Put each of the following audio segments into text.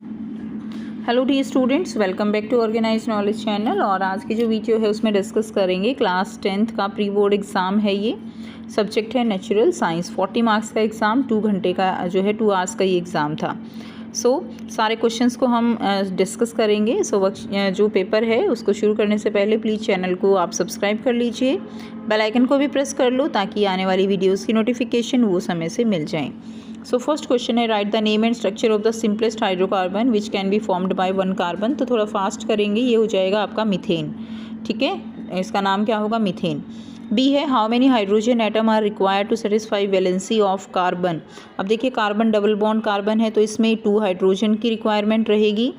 Hello the students, welcome back to organize knowledge channel. और आज की जो वीडियो है उसमें डिस्कस करेंगे क्लास 10th का प्री बोर्ड एग्ज़ाम है। ये सब्जेक्ट है नेचुरल साइंस। 40 मार्क्स का एग्ज़ाम, 2 घंटे का जो है 2 आवर्स का ये एग्ज़ाम था। सारे क्वेश्चंस को हम डिस्कस करेंगे। जो पेपर है उसको शुरू करने से पहले प्लीज़ चैनल को आप सब्सक्राइब कर लीजिए, बेल आइकन को भी प्रेस कर लो ताकि आने वाली वीडियोज़ की नोटिफिकेशन वो समय से मिल जाएँ। फर्स्ट क्वेश्चन है, right the name and structure of the simplest hydrocarbon which can be formed by one carbon. तो थोड़ा फास्ट करेंगे, ये हो जाएगा आपका मीथेन। ठीक है, इसका नाम क्या होगा? मीथेन। बी है, how many hydrogen atom are required to satisfy valency of carbon. अब देखिए, कार्बन डबल बॉन्ड कार्बन है तो इसमें 2 हाइड्रोजन की रिक्वायरमेंट रहेगी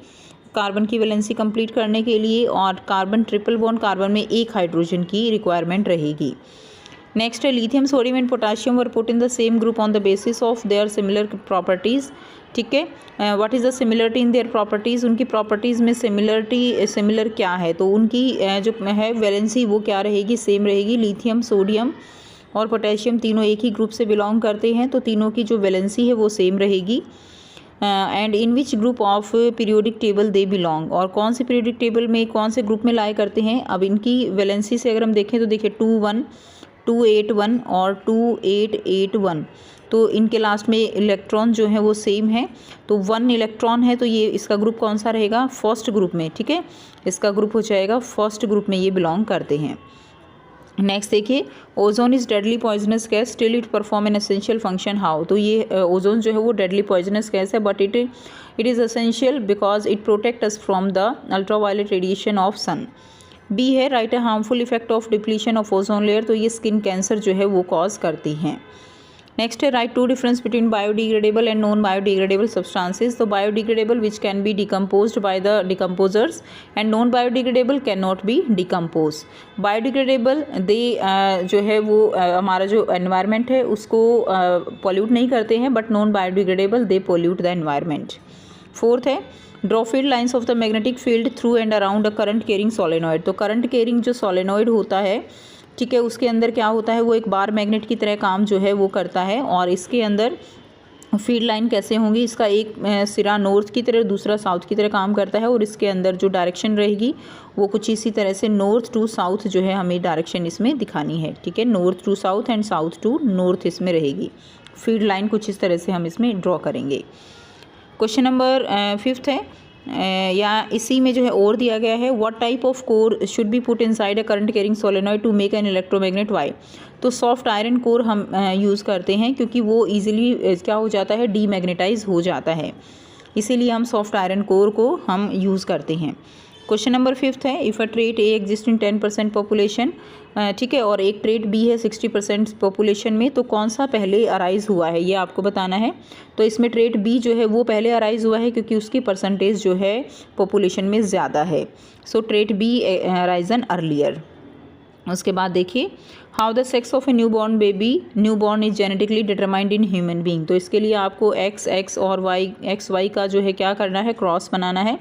कार्बन की वैलेंसी कंप्लीट करने के लिए, और कार्बन ट्रिपल बॉन्ड कार्बन में 1 हाइड्रोजन की रिक्वायरमेंट रहेगी। नेक्स्ट है, lithium sodium and potassium were put in the same group on the basis of their similar properties. ठीक है, what is the similarity in their properties. उनकी properties में similar क्या है? तो उनकी जो है वैलेंसी वो क्या रहेगी? सेम रहेगी। लिथियम, सोडियम और पोटेशियम तीनों एक ही ग्रुप से बिलोंग करते हैं, तो तीनों की जो वैलेंसी है वो सेम रहेगी। And in which group of periodic table they belong. और कौन से पीरियोडिक टेबल में, कौन से ग्रुप में लाया करते हैं? अब इनकी वैलेंसी से अगर हम देखें तो देखिए 2 1 2 8 1 और 2 8 8 1। तो इनके लास्ट में इलेक्ट्रॉन जो है वो सेम है, तो 1 इलेक्ट्रॉन है, तो ये इसका ग्रुप कौन सा रहेगा? फर्स्ट ग्रुप में। ठीक है, इसका ग्रुप हो जाएगा फर्स्ट ग्रुप में, ये बिलोंग करते हैं। नेक्स्ट देखिए, ozone is deadly poisonous gas still it perform an essential function how. तो ये ओजोन जो है वो डेडली पॉइजनस गैस है, but it is essential because it protect us from the ultraviolet radiation of sun. B है, right a harmful effect of depletion of ozone layer. तो ये skin cancer जो है वो कॉज करती हैं। नेक्स्ट है, right 2 difference between biodegradable and non biodegradable substances. तो biodegradable which can be decomposed by the decomposers and non biodegradable can not be decompose. Biodegradable they जो है वो हमारा जो एनवायरनमेंट है उसको पॉल्यूट नहीं करते हैं, but non biodegradable they pollute the environment. Fourth है, draw field lines of the magnetic field through and around a current carrying solenoid. तो करंट कैरिंग जो सोलेनॉइड होता है, ठीक है, उसके अंदर क्या होता है? वो एक बार मैग्नेट की तरह काम जो है वो करता है। और इसके अंदर फील्ड लाइन कैसे होंगी? इसका एक सिरा नॉर्थ की तरह, दूसरा साउथ की तरह काम करता है, और इसके अंदर जो डायरेक्शन रहेगी वो कुछ इसी तरह से नॉर्थ टू साउथ जो है हमें डायरेक्शन इसमें दिखानी है। ठीक है, north to south and south to north इसमें रहेगी। फील्ड लाइन कुछ इस तरह से हम इसमें ड्रॉ करेंगे। क्वेश्चन नंबर 5 है, या इसी में जो है और दिया गया है, what type of core should be put inside a current carrying solenoid to make an electromagnet y. तो सॉफ्ट आयरन कोर हम यूज़ करते हैं क्योंकि वो इजीली क्या हो जाता है? डीमैग्नेटाइज हो जाता है, इसीलिए हम सॉफ्ट आयरन कोर को हम यूज़ करते हैं। क्वेश्चन नंबर 5 है, if a trait A exist in 10% population. ठीक है, और एक ट्रेट बी है 60% पॉपुलेशन में, तो कौन सा पहले अराइज हुआ है ये आपको बताना है। तो इसमें ट्रेट बी जो है वो पहले अराइज हुआ है क्योंकि उसकी परसेंटेज जो है पॉपुलेशन में ज़्यादा है। सो ट्रेट बी अराइजन अर्लियर। उसके बाद देखिए, how the sex of a new born is genetically determined in human being. तो इसके लिए आपको एक्स और वाई का जो है क्या करना है? क्रॉस बनाना है।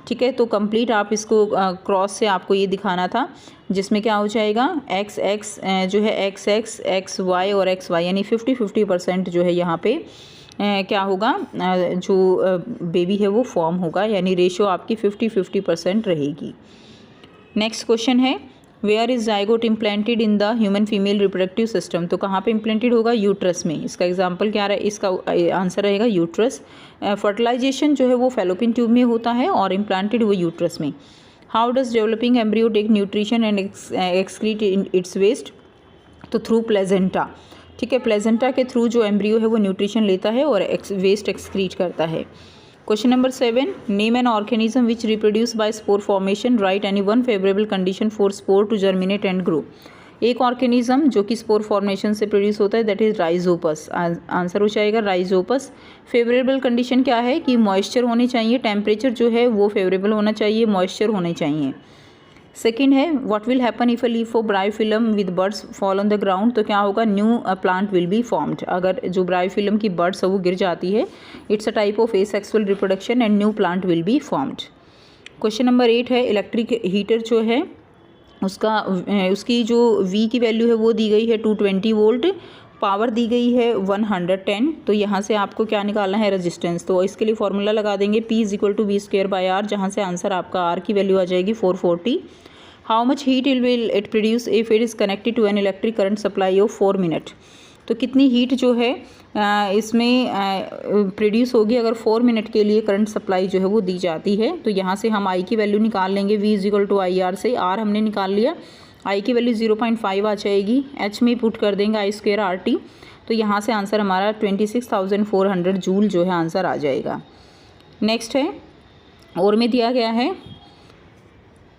ठीक है, तो कंप्लीट आप इसको क्रॉस से आपको ये दिखाना था, जिसमें क्या हो जाएगा? एक्स जो है एक्स वाई और एक्स वाई, यानी 50-50% जो है यहाँ पे क्या होगा? जो बेबी है वो फॉर्म होगा, यानी रेशियो आपकी 50-50% रहेगी। नेक्स्ट क्वेश्चन है, where is zygote implanted in the human female reproductive system. तो कहाँ पे इम्प्लांटेड होगा? यूट्रस में। इसका एग्जांपल क्या रहा है? इसका आंसर रहेगा यूट्रस। फर्टिलाइजेशन जो है वो फैलोपियन ट्यूब में होता है और इम्प्लांटेड वो यूट्रस में। How does developing embryo take nutrition and excrete in its waste. तो थ्रू प्लेजेंटा। ठीक है, प्लेजेंटा के थ्रू जो एम्ब्रियो है वो न्यूट्रिशन लेता है और वेस्ट एक्सक्रीट करता है। Question number 7, name an organism which reproduce by spore formation, write any one favourable condition for spore to germinate and grow. एक ऑर्गेनिज्म जो कि स्पोर फॉर्मेशन से प्रोड्यूस होता है, दैट इज राइजोपस। आंसर हो जाएगा राइजोपस। फेवरेबल कंडीशन क्या है? कि मॉइस्चर होनी चाहिए, टेम्परेचर जो है वो फेवरेबल होना चाहिए, मॉइस्चर होने चाहिए। सेकेंड है, what will happen if a leaf of bryophyllum with birds fall on the ground. तो क्या होगा? New plant will be formed. अगर जो ब्रायोफिलम की बर्ड्स है वो गिर जाती है, it's a type of asexual reproduction and new plant will be formed. Question number 8 है, इलेक्ट्रिक हीटर जो है उसकी जो V की वैल्यू है वो दी गई है 220 वोल्ट, पावर दी गई है 110, तो यहाँ से आपको क्या निकालना है, रेजिस्टेंस। तो इसके लिए फॉर्मूला लगा देंगे P = V²/R, जहाँ से आंसर आपका R की वैल्यू आ जाएगी 440। How much heat will it produce if it is connected to an electric current supply of 4 minute. तो कितनी हीट जो है इसमें प्रोड्यूस होगी अगर 4 मिनट के लिए करंट सप्लाई जो है वो दी जाती है। तो यहाँ से हम I की वैल्यू निकाल लेंगे V = IR से। R हमने निकाल लिया, I की वैल्यू 0.5 आ जाएगी, H में पुट कर देंगे I² RT। तो यहाँ से आंसर हमारा 26,400 जूल जो है आंसर आ जाएगा। नेक्स्ट है और में दिया गया है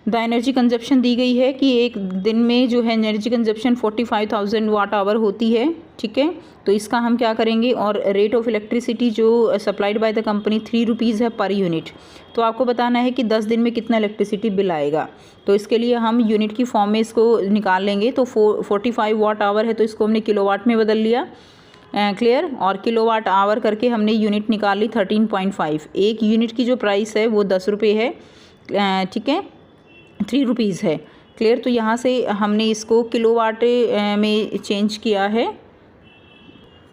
द एनर्जी कंजप्शन दी गई है कि एक दिन में जो है एनर्जी कंजप्शन 45,000 वाट आवर होती है, ठीक है। तो इसका हम क्या करेंगे, और रेट ऑफ इलेक्ट्रिसिटी जो supplied by the company 3 rupees है पर यूनिट। तो आपको बताना है कि 10 दिन में कितना इलेक्ट्रिसिटी बिल आएगा। तो इसके लिए हम यूनिट की फॉर्म में इसको निकाल लेंगे। तो 45 वाट आवर है तो इसको हमने किलोवाट में बदल लिया, क्लियर। और किलोवाट आवर करके हमने यूनिट निकाल ली 13.5। एक यूनिट की जो प्राइस है वो 10 रुपये है, ठीक है, 3 रुपीज़ है, क्लियर। तो यहाँ से हमने इसको किलोवाट में चेंज किया है।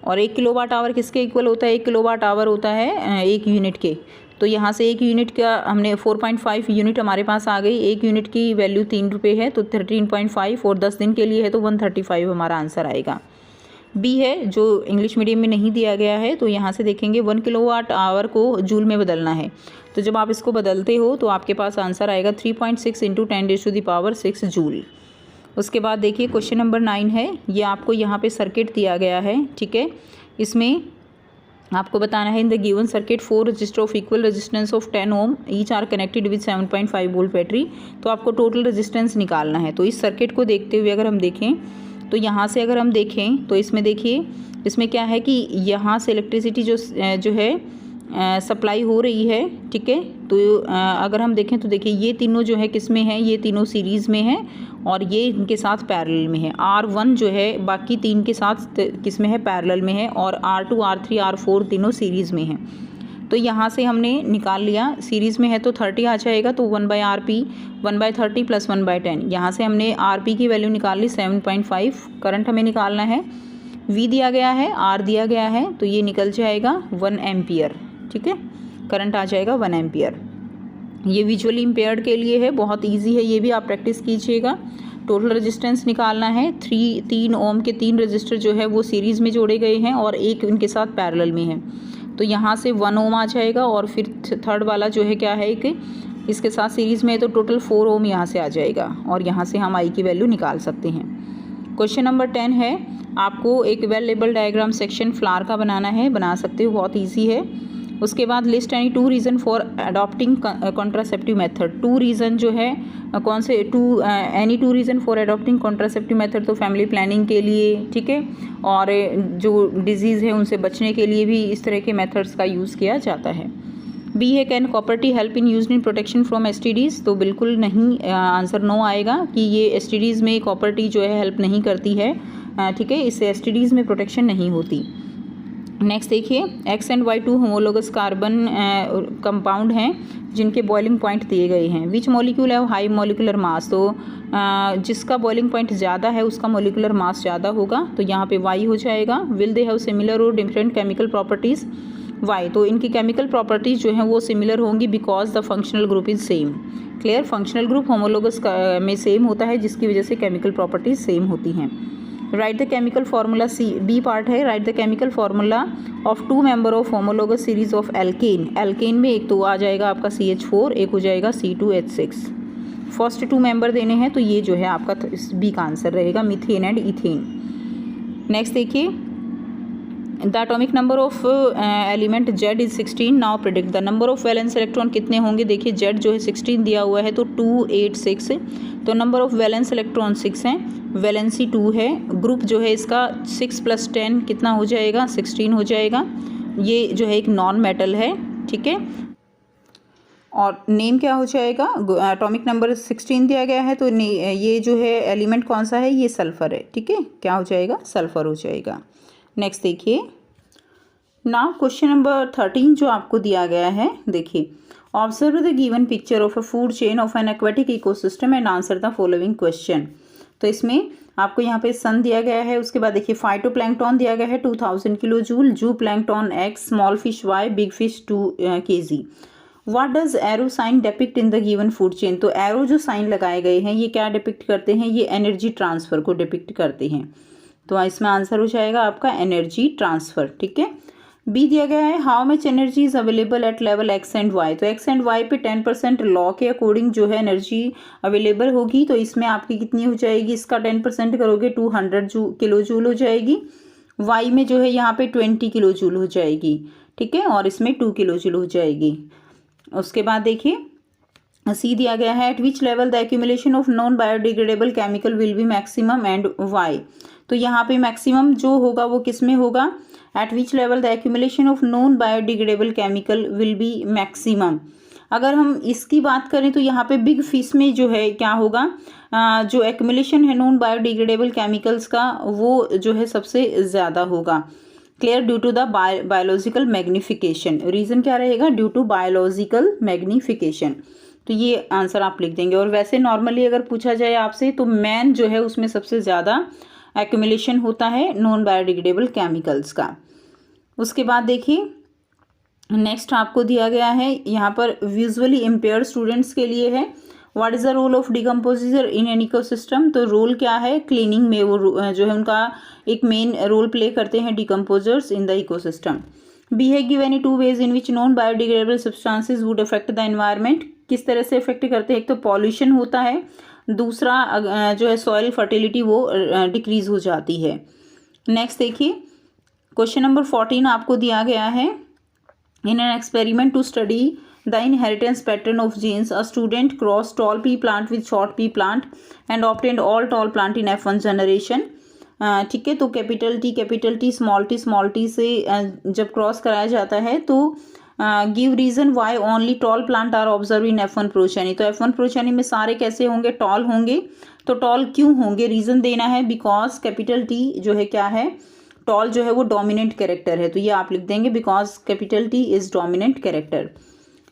और 1 किलोवाट आवर किसके इक्वल होता है, 1 किलोवाट आवर होता है 1 यूनिट के। तो यहाँ से 1 यूनिट का हमने 4.5 यूनिट हमारे पास आ गई। 1 यूनिट की वैल्यू 3 रुपये है तो 13.5 और 10 दिन के लिए है तो 135 हमारा आंसर आएगा। बी है जो इंग्लिश मीडियम में नहीं दिया गया है, तो यहाँ से देखेंगे 1 किलोवाट आवर को जूल में बदलना है। तो जब आप इसको बदलते हो तो आपके पास आंसर आएगा 3.6 × 10⁻⁶ जूल। उसके बाद देखिए क्वेश्चन नंबर 9 है, ये आपको यहाँ पे सर्किट दिया गया है, ठीक है। इसमें आपको बताना है in the given circuit 4 resistor of equal resistance of 10 ohm each are connected with 7.5 volt battery. तो आपको टोटल रेजिस्टेंस निकालना है। तो इस सर्किट को देखते हुए अगर हम देखें तो यहाँ से अगर हम देखें तो इसमें देखिए, इसमें क्या है कि यहाँ से इलेक्ट्रिसिटी जो है सप्लाई हो रही है, ठीक है। तो अगर हम देखें तो देखिए ये तीनों जो है किस में है, ये तीनों सीरीज़ में है और ये इनके साथ पैरेलल में है। R1 जो है बाकी 3 के साथ किस में है, पैरेलल में है। और R2, R3, R4 तीनों सीरीज़ में हैं। तो यहाँ से हमने निकाल लिया, सीरीज़ में है तो 30 आ जाएगा, तो 1/RP 1/30 + 1/10। यहाँ से हमने RP की वैल्यू निकाल ली 7.5। करंट हमें निकालना है, V दिया गया है, R दिया गया है, तो ये निकल जाएगा 1 एम्पियर, ठीक है। करंट आ जाएगा 1 एम्पियर। ये विजुअली इम्पेयर्ड के लिए है, बहुत ईजी है, ये भी आप प्रैक्टिस कीजिएगा। टोटल रेजिस्टेंस निकालना है, 3 ओम के 3 रजिस्टर जो है वो सीरीज़ में जोड़े गए हैं और एक इनके साथ पैरेलल में है। तो यहाँ से 1 ओम आ जाएगा और फिर थर्ड वाला जो है क्या है कि इसके साथ सीरीज़ में है तो टोटल 4 ओम यहाँ से आ जाएगा और यहाँ से हम I की वैल्यू निकाल सकते हैं। क्वेश्चन नंबर 10 है, आपको एक well label diagram section flower का बनाना है, बना सकते हो, बहुत ईजी है। उसके बाद list any 2 reason for adopting contraceptive method. 2 reason जो है कौन से, any 2 reason for adopting contraceptive method, तो फैमिली प्लानिंग के लिए, ठीक है, और जो डिजीज़ है उनसे बचने के लिए भी इस तरह के मेथड्स का यूज़ किया जाता है। बी है, can copper T help in use in protection from STDs। तो बिल्कुल नहीं, आंसर नो आएगा कि ये STDs में कॉपर्टी जो है हेल्प नहीं करती है, ठीक है, इससे STDs में प्रोटेक्शन नहीं होती। नेक्स्ट देखिए, X and Y 2 homologous carbon compound हैं जिनके बॉइलिंग पॉइंट दिए गए हैं। Which molecule have high molecular mass. तो जिसका बॉइलिंग पॉइंट ज़्यादा है उसका मॉलिकुलर मास ज़्यादा होगा, तो यहाँ पे Y हो जाएगा। विल दे हैव सिमिलर और डिफरेंट केमिकल प्रॉपर्टीज़। Y, तो इनकी केमिकल प्रॉपर्टीज़ जो हैं वो सिमिलर होंगी because the functional group is same. Clear, functional group homologous में सेम होता है जिसकी वजह से केमिकल प्रॉपर्टीज़ सेम होती हैं। Right the chemical formula, B part है, right the chemical formula of 2 member of homologous series of alkane. Alkane में एक तो आ जाएगा आपका CH4, एक हो जाएगा C2H6। फर्स्ट 2 मेंबर देने हैं तो ये जो है आपका बी का आंसर रहेगा, मीथेन एंड इथेन। नेक्स्ट देखिए, the atomic number of element Z is 16। Now predict the number of valence electron कितने होंगे। देखिए Z जो है 16 दिया हुआ है तो 2 8 6, तो नंबर ऑफ वैलेंस इलेक्ट्रॉन 6 हैं, वैलेंसी 2 है। ग्रुप जो है इसका 6 + 10 कितना हो जाएगा, 16 हो जाएगा। ये जो है एक नॉन मेटल है, ठीक है। और नेम क्या हो जाएगा, एटॉमिक नंबर 16 दिया गया है तो ये जो है एलिमेंट कौन सा है, ये सल्फ़र है, ठीक है, क्या हो जाएगा, सल्फ़र हो जाएगा। नेक्स्ट देखिए, नाउ क्वेश्चन नंबर 13 जो आपको दिया गया है, देखिए, observe the given picture of a food chain of N aquatic ecosystem and answer the following question. तो इसमें आपको यहाँ पे सन दिया गया है। उसके बाद देखिए फाइटोप्लैंक्टन दिया गया है 2000 kilo joule, zooplankton x, small fish y, big fish 2 kg। What does arrow sign depict in the given food chain. तो एरो जो साइन लगाए गए हैं ये क्या डिपिक्ट करते हैं, ये एनर्जी ट्रांसफ़र को डिपिक्ट करते हैं। तो इसमें आंसर हो जाएगा आपका एनर्जी ट्रांसफ़र। ठीक है। बी दिया गया है how much energy is available at level x and y. तो एक्स एंड वाई पे 10% लॉ के अकॉर्डिंग जो है एनर्जी अवेलेबल होगी। तो इसमें आपकी कितनी हो जाएगी, इसका 10% करोगे 200 किलो जूल हो जाएगी। वाई में जो है यहाँ पे 20 किलो जूल हो जाएगी। ठीक है, और इसमें 2 किलो जूल हो जाएगी। उसके बाद देखिए सी दिया गया है at which level the accumulation of non biodegradable chemical will be maximum and y. तो यहाँ पे मैक्सिमम जो होगा वो किस में होगा, eight which level the accumulation of non biodegradable chemical will be maximum. अगर हम इसकी बात करें तो यहाँ पे बिग फिश में जो है क्या होगा, जो एक्यूमुलेशन है नॉन बायोडिग्रेडेबल केमिकल्स का वो जो है सबसे ज़्यादा होगा। Clear, due to the biological magnification. Reason क्या रहेगा, ड्यू टू बायोलॉजिकल मैग्निफिकेशन। तो ये आंसर आप लिख देंगे। और वैसे नॉर्मली अगर पूछा जाए आपसे तो मैन जो है उसमें सबसे ज़्यादा एक्यूमुलेशन होता है नॉन बायोडिग्रेडेबल केमिकल्स का। उसके बाद देखिए नेक्स्ट आपको दिया गया है यहाँ पर विजुअली इम्पेयर्ड स्टूडेंट्स के लिए है what is the role of decomposer in an ecosystem. तो रोल क्या है, क्लीनिंग में वो जो है उनका एक मेन रोल प्ले करते हैं decomposers in the ecosystem. B है given in 2 ways in which non biodegradable substances would affect the environment. किस तरह से अफेक्ट करते हैं, एक तो पॉल्यूशन होता है, दूसरा जो है सॉइल फर्टिलिटी वो डिक्रीज हो जाती है। नेक्स्ट देखिए क्वेश्चन नंबर 14 आपको दिया गया है in an experiment to study the inheritance pattern of genes a student cross tall pea plant with short pea plant and obtained all tall plant in F1 generation. ठीक है, तो capital T small T से जब cross कराया जाता है तो give reason why only tall plant are observe in F1 progeny. तो F1 प्रोचेनी में सारे कैसे होंगे, टॉल होंगे। तो टॉल क्यों होंगे, रीजन देना है, बिकॉज कैपिटल टी जो है क्या है, टॉल जो है वो डोमिनेंट कैरेक्टर है। तो ये आप लिख देंगे because capital T is dominant character.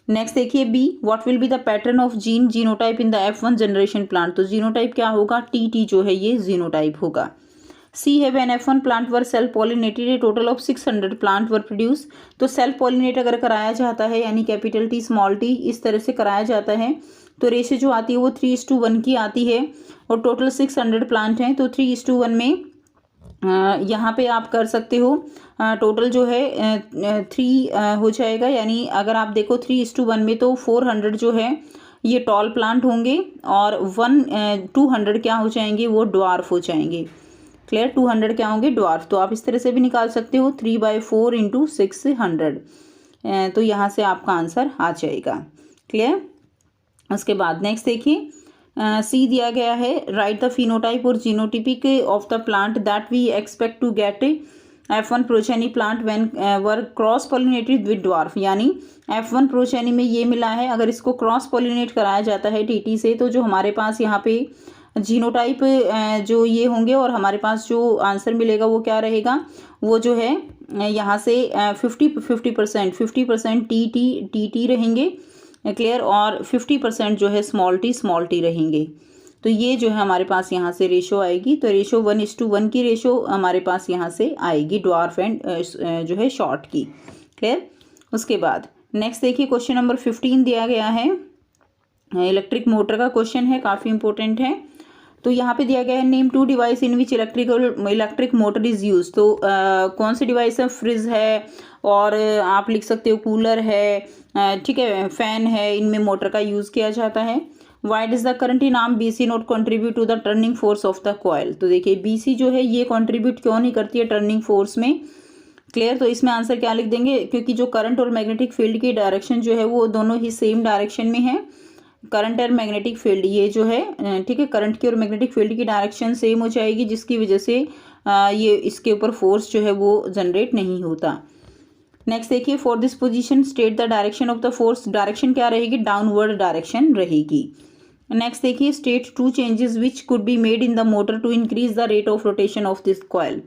Next देखिए B what will be the pattern of genotype in the F1 generation plant. तो जीनोटाइप क्या होगा, टी जो है ये जीनोटाइप होगा। सी है when F1 plant were self pollinated A total of 600 plant were produce. तो सेल्फ पॉलिनेट अगर कराया जाता है यानी कैपिटल टी स्मॉल टी इस तरह से कराया जाता है तो रेशियो जो आती है वो 3:1 की आती है और टोटल 600 प्लांट हैं। तो 3:1 में यहाँ पे आप कर सकते हो टोटल जो है 3 हो जाएगा। यानी अगर आप देखो 3:1 में तो 400 जो है ये टॉल प्लांट होंगे और 200 क्या हो जाएंगे, वो ड्वार्फ हो जाएंगे। क्लियर, 200 क्या होंगे, ड्वार्फ। तो आप इस तरह से भी निकाल सकते हो 3/4 × 600। तो यहाँ से आपका आंसर आ जाएगा। क्लियर। उसके बाद नेक्स्ट देखिए सी दिया गया है राइट द फिनोटाइप और genotypic of the plant that we expect to get F1 progeny plant when were cross pollinated with dwarf. यानी F1 प्रोचेनी में ये मिला है, अगर इसको क्रॉस पॉलिनेट कराया जाता है टीटी से तो जो हमारे पास यहाँ पे जीनोटाइप जो ये होंगे और हमारे पास जो आंसर मिलेगा वो क्या रहेगा, वो जो है यहाँ से 50% टी रहेंगे। क्लियर, और 50% जो है स्मॉल टी रहेंगे। तो ये जो है हमारे पास यहाँ से रेशो आएगी। तो रेशो 1:1 की रेशो हमारे पास यहाँ से आएगी ड्वार्फ एंड जो है शॉर्ट की। क्लियर। उसके बाद नेक्स्ट देखिए क्वेश्चन नंबर 15 दिया गया है, इलेक्ट्रिक मोटर का क्वेश्चन है, काफ़ी इंपॉर्टेंट है। तो यहाँ पे दिया गया है name 2 device in which electric motor is use. तो कौन सी डिवाइस है, फ्रिज है और आप लिख सकते हो कूलर है, ठीक है, फैन है, इनमें मोटर का यूज़ किया जाता है। Why does the current in arm BC not contribute to the turning force of the coil. तो देखिए BC जो है ये कंट्रीब्यूट क्यों नहीं करती है टर्निंग फोर्स में। क्लियर, तो इसमें आंसर क्या लिख देंगे, क्योंकि जो करंट और मैग्नेटिक फील्ड की डायरेक्शन जो है वो दोनों ही सेम डायरेक्शन में है। करंट और मैग्नेटिक फील्ड ये जो है ठीक है, करंट की और मैग्नेटिक फील्ड की डायरेक्शन सेम हो जाएगी, जिसकी वजह से ये इसके ऊपर फोर्स जो है वो जनरेट नहीं होता। नेक्स्ट देखिए for this position state the direction of the force. Direction क्या रहेगी, डाउनवर्ड डायरेक्शन रहेगी। नेक्स्ट देखिए state 2 changes which could be made in the motor to increase the rate of rotation of this coil.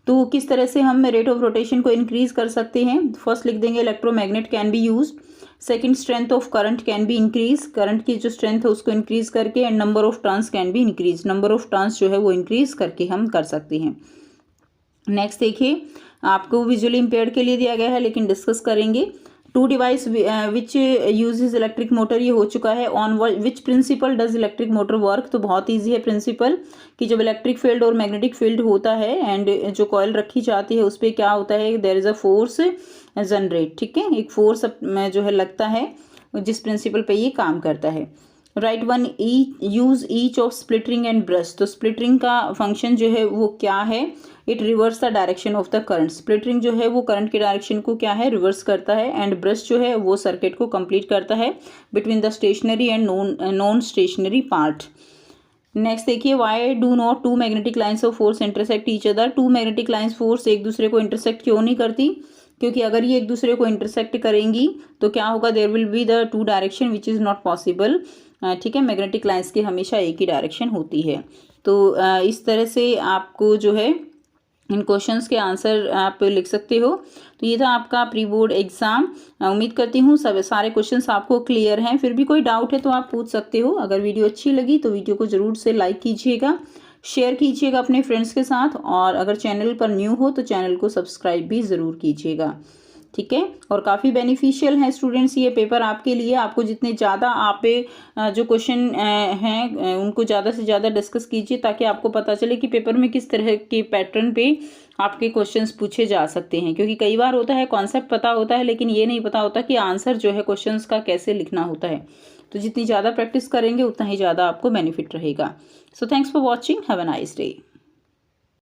तो किस तरह से हम rate of rotation को इंक्रीज कर सकते हैं। फर्स्ट लिख देंगे electromagnet can be used. Second, strength of current can be increase, current की जो स्ट्रेंथ है उसको इंक्रीज करके, and number of turns can be increase, number of turns जो है वो इंक्रीज करके हम कर सकते हैं। नेक्स्ट देखिए, आपको विजुअली इम्पेयर्ड के लिए दिया गया है लेकिन डिस्कस करेंगे। Two device which uses electric motor, ये हो चुका है। On which principle does electric motor work, तो बहुत ईजी है प्रिंसिपल कि जब इलेक्ट्रिक फील्ड और मैग्नेटिक फील्ड होता है एंड जो कॉइल रखी जाती है उस पर क्या होता है, there is a force generate, ठीक है, एक फोर्स में जो है लगता है जिस प्रिंसिपल पे ये काम करता है। Right one, use each of split ring and brush, तो स्प्लिटरिंग का फंक्शन जो है वो क्या है, it reverse the direction of the current, split ring जो है वो करंट के डायरेक्शन को क्या है, रिवर्स करता है, एंड ब्रश जो है वो सर्किट को कंप्लीट करता है between the stationary and non stationary part. Next देखिए, why do not two magnetic lines of force intersect each other, two magnetic lines force एक दूसरे को इंटरसेक्ट क्यों नहीं करती, क्योंकि अगर ये एक दूसरे को इंटरसेक्ट करेंगी तो क्या होगा, there will be the two direction which is not possible, ठीक है, मैग्नेटिक लाइन्स की हमेशा एक ही डायरेक्शन होती है। तो इस तरह से आपको जो है इन क्वेश्चंस के आंसर आप लिख सकते हो। तो ये था आपका प्री बोर्ड एग्ज़ाम। उम्मीद करती हूँ सब सारे क्वेश्चंस आपको क्लियर हैं। फिर भी कोई डाउट है तो आप पूछ सकते हो। अगर वीडियो अच्छी लगी तो वीडियो को ज़रूर से लाइक कीजिएगा, शेयर कीजिएगा अपने फ्रेंड्स के साथ, और अगर चैनल पर न्यू हो तो चैनल को सब्सक्राइब भी ज़रूर कीजिएगा, ठीक है। और काफ़ी बेनिफिशियल है स्टूडेंट्स ये पेपर आपके लिए। आपको जितने ज़्यादा आप जो क्वेश्चन हैं उनको ज़्यादा से ज़्यादा डिस्कस कीजिए ताकि आपको पता चले कि पेपर में किस तरह के पैटर्न पे आपके क्वेश्चंस पूछे जा सकते हैं। क्योंकि कई बार होता है कॉन्सेप्ट पता होता है लेकिन ये नहीं पता होता कि आंसर जो है क्वेश्चंस का कैसे लिखना होता है। तो जितनी ज़्यादा प्रैक्टिस करेंगे उतना ही ज़्यादा आपको बेनिफिट रहेगा। So thanks for watching, have a nice day.